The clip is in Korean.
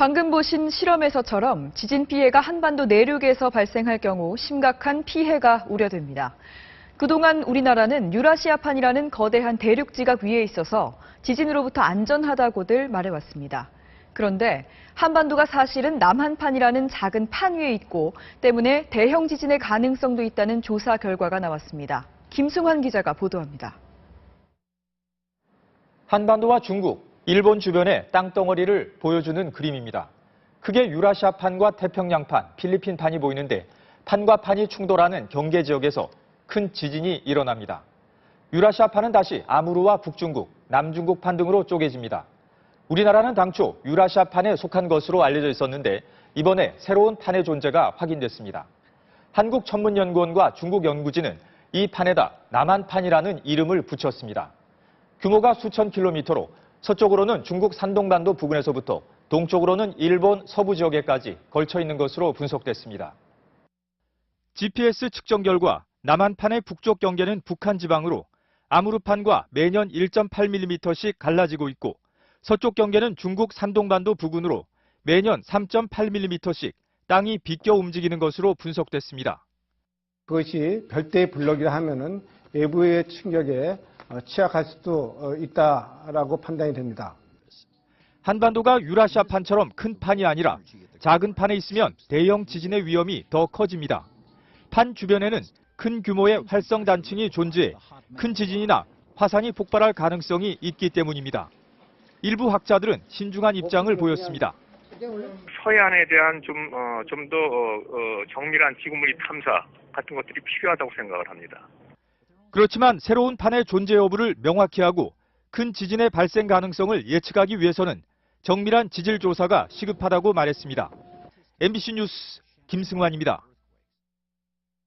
방금 보신 실험에서처럼 지진 피해가 한반도 내륙에서 발생할 경우 심각한 피해가 우려됩니다. 그동안 우리나라는 유라시아판이라는 거대한 대륙지각 위에 있어서 지진으로부터 안전하다고들 말해왔습니다. 그런데 한반도가 사실은 남한판이라는 작은 판 위에 있고 때문에 대형 지진의 가능성도 있다는 조사 결과가 나왔습니다. 김승환 기자가 보도합니다. 한반도와 중국, 일본 주변의 땅덩어리를 보여주는 그림입니다. 크게 유라시아판과 태평양판, 필리핀판이 보이는데 판과 판이 충돌하는 경계 지역에서 큰 지진이 일어납니다. 유라시아판은 다시 아무르와 북중국, 남중국판 등으로 쪼개집니다. 우리나라는 당초 유라시아판에 속한 것으로 알려져 있었는데 이번에 새로운 판의 존재가 확인됐습니다. 한국천문연구원과 중국연구진은 이 판에다 남한판이라는 이름을 붙였습니다. 규모가 수천 킬로미터로 서쪽으로는 중국 산동반도 부근에서부터 동쪽으로는 일본 서부 지역에까지 걸쳐 있는 것으로 분석됐습니다. GPS 측정 결과 남한판의 북쪽 경계는 북한 지방으로 아무르판과 매년 1.8mm씩 갈라지고 있고 서쪽 경계는 중국 산동반도 부근으로 매년 3.8mm씩 땅이 비껴 움직이는 것으로 분석됐습니다. 그것이 별대의 블록이라 하면은 외부의 충격에 취약할 수도 있다라고 판단이 됩니다. 한반도가 유라시아판처럼 큰 판이 아니라 작은 판에 있으면 대형 지진의 위험이 더 커집니다. 판 주변에는 큰 규모의 활성 단층이 존재해 큰 지진이나 화산이 폭발할 가능성이 있기 때문입니다. 일부 학자들은 신중한 입장을 보였습니다. 서해안에 대한 좀 더 정밀한 지구물리 탐사 같은 것들이 필요하다고 생각을 합니다. 그렇지만 새로운 판의 존재 여부를 명확히 하고 큰 지진의 발생 가능성을 예측하기 위해서는 정밀한 지질 조사가 시급하다고 말했습니다. MBC 뉴스 김승환입니다.